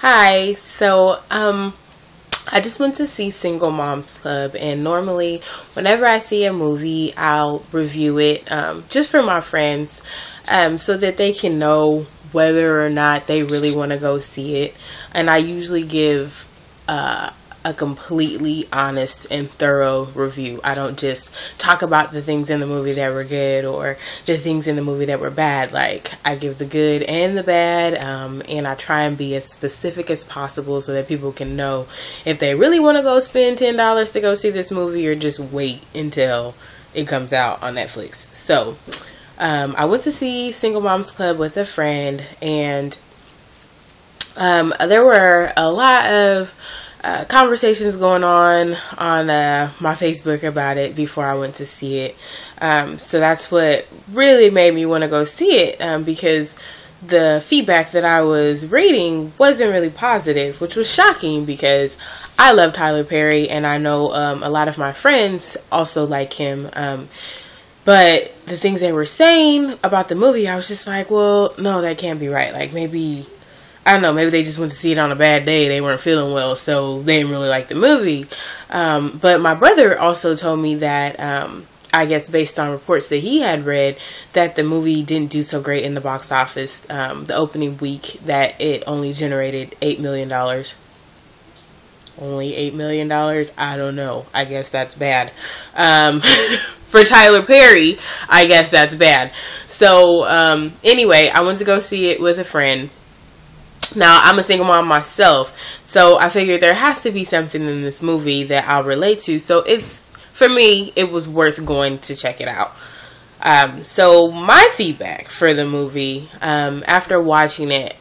Hi. I just went to see Single Moms Club, and normally, whenever I see a movie, I'll review it just for my friends, so that they can know whether or not they really want to go see it. And I usually give a completely honest and thorough review. I don't just talk about the things in the movie that were good or the things in the movie that were bad. Like, I give the good and the bad, and I try and be as specific as possible so that people can know if they really want to go spend $10 to go see this movie or just wait until it comes out on Netflix. So I went to see Single Moms Club with a friend, and there were a lot of conversations going on my Facebook about it before I went to see it. So that's what really made me want to go see it, because the feedback that I was reading wasn't really positive, which was shocking because I love Tyler Perry, and I know a lot of my friends also like him. But the things they were saying about the movie, I was just like, well, no, that can't be right. Like, maybe, I don't know, maybe they just went to see it on a bad day. They weren't feeling well, so they didn't really like the movie. But my brother also told me that, I guess based on reports that he had read, that the movie didn't do so great in the box office. The opening week, that it only generated $8 million. Only $8 million? I don't know. I guess that's bad. For Tyler Perry, I guess that's bad. So, anyway, I went to go see it with a friend. Now, I'm a single mom myself, so I figured there has to be something in this movie that I'll relate to. So for me, it was worth going to check it out. So my feedback for the movie, after watching it,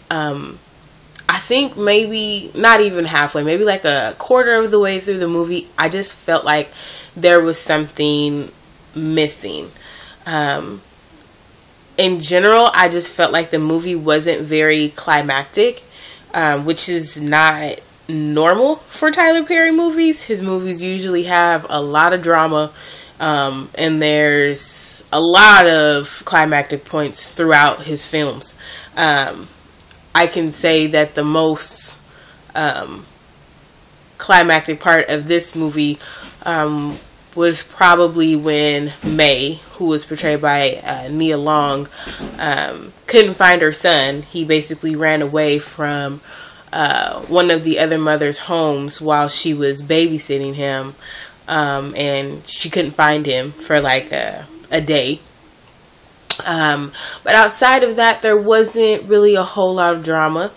I think maybe not even halfway, maybe like a quarter of the way through the movie, I just felt like there was something missing. In general, I just felt like the movie wasn't very climactic, which is not normal for Tyler Perry movies. His movies usually have a lot of drama, and there's a lot of climactic points throughout his films. I can say that the most climactic part of this movie was probably when May, who was portrayed by Nia Long, couldn't find her son. He basically ran away from one of the other mother's homes while she was babysitting him, and she couldn't find him for like a day. But outside of that, there wasn't really a whole lot of drama.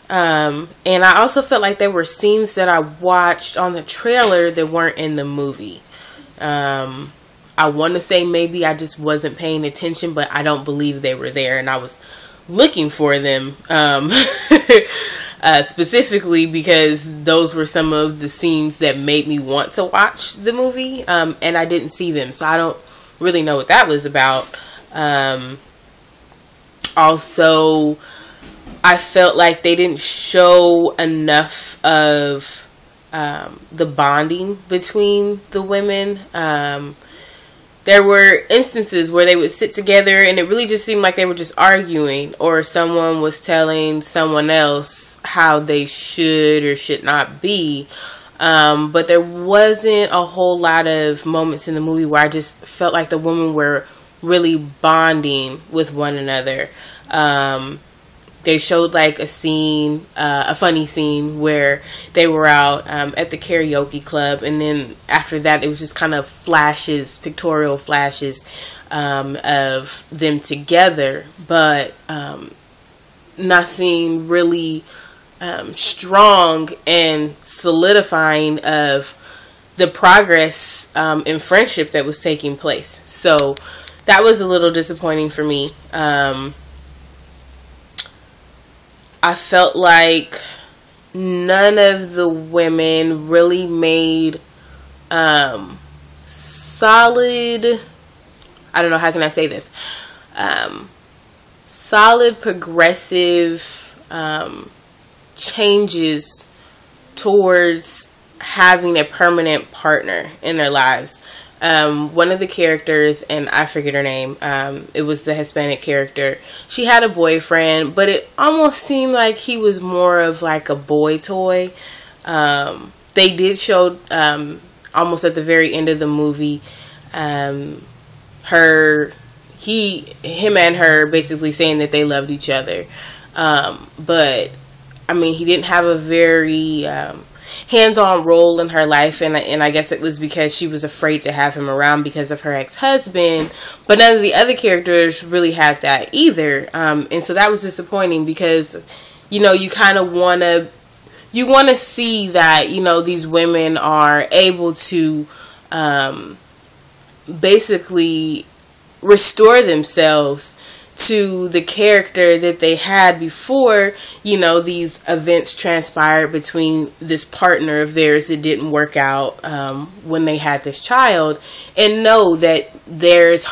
And I also felt like there were scenes that I watched on the trailer that weren't in the movie. I want to say maybe I just wasn't paying attention, but I don't believe they were there, and I was looking for them specifically because those were some of the scenes that made me want to watch the movie, and I didn't see them, so I don't really know what that was about. Also, I felt like they didn't show enough of the bonding between the women. There were instances where they would sit together and it really just seemed like they were just arguing, or someone was telling someone else how they should or should not be. But there wasn't a whole lot of moments in the movie where I just felt like the women were really bonding with one another. They showed like a scene, a funny scene where they were out at the karaoke club, and then after that it was just kind of flashes, pictorial flashes of them together, but nothing really strong and solidifying of the progress in friendship that was taking place. So that was a little disappointing for me. I felt like none of the women really made solid, I don't know, how can I say this? Solid, progressive changes towards having a permanent partner in their lives. one of the characters, and I forget her name, it was the Hispanic character, she had a boyfriend, but it almost seemed like he was more of like a boy toy. They did show, almost at the very end of the movie, him and her basically saying that they loved each other. But I mean, he didn't have a very hands-on role in her life, and I guess it was because she was afraid to have him around because of her ex-husband. But none of the other characters really had that either, and so that was disappointing because, you know, you kind of want to see that, you know, these women are able to basically restore themselves to the character that they had before, you know, these events transpired between this partner of theirs that didn't work out when they had this child, and know that there's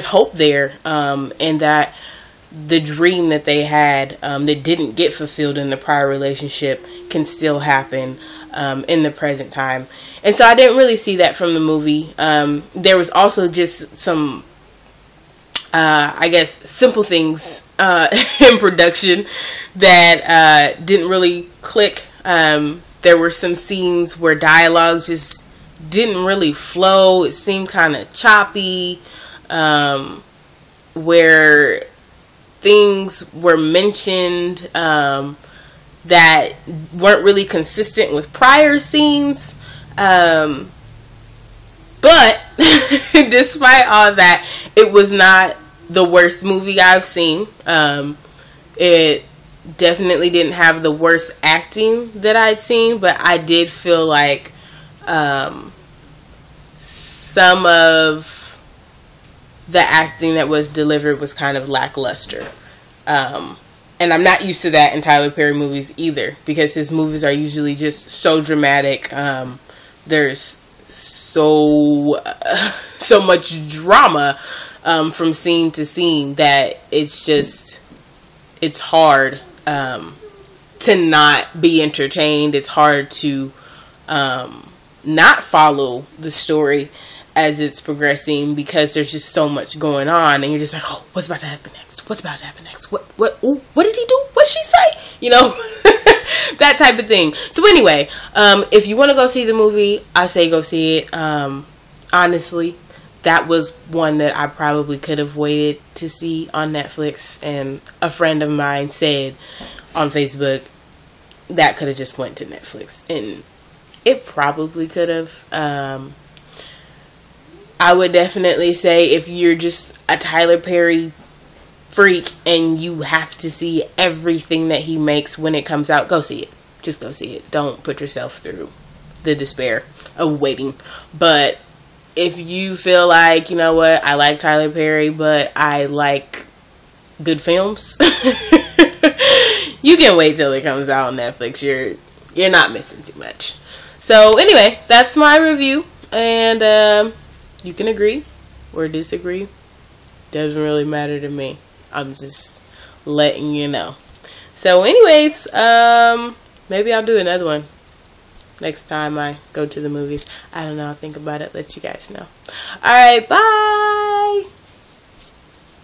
hope there, and that the dream that they had that didn't get fulfilled in the prior relationship can still happen in the present time. And so I didn't really see that from the movie. There was also just some I guess simple things in production that didn't really click. There were some scenes where dialogue just didn't really flow. It seemed kind of choppy, where things were mentioned that weren't really consistent with prior scenes. But despite all that, it was not the worst movie I've seen. It definitely didn't have the worst acting that I'd seen, but I did feel like some of the acting that was delivered was kind of lackluster. And I'm not used to that in Tyler Perry movies either, because his movies are usually just so dramatic. There's so much drama from scene to scene that it's hard to not be entertained. It's hard to not follow the story as it's progressing, because there's just so much going on, and you're just like, oh, what's about to happen next? What's about to happen next? What did he do? What'd she say? You know, that type of thing. So anyway, if you want to go see the movie, I say go see it. Honestly, that was one that I probably could have waited to see on Netflix, and a friend of mine said on Facebook that could have just went to Netflix, and it probably could have. I would definitely say, if you're just a Tyler Perry freak and you have to see everything that he makes when it comes out, go see it. Just go see it. Don't put yourself through the despair of waiting. But if you feel like, you know what, I like Tyler Perry, but I like good films, you can wait till it comes out on Netflix. You're not missing too much. So anyway, that's my review, and you can agree or disagree. Doesn't really matter to me. I'm just letting you know. So anyways, maybe I'll do another one next time I go to the movies. I don't know. I'll think about it. Let you guys know. Alright, bye!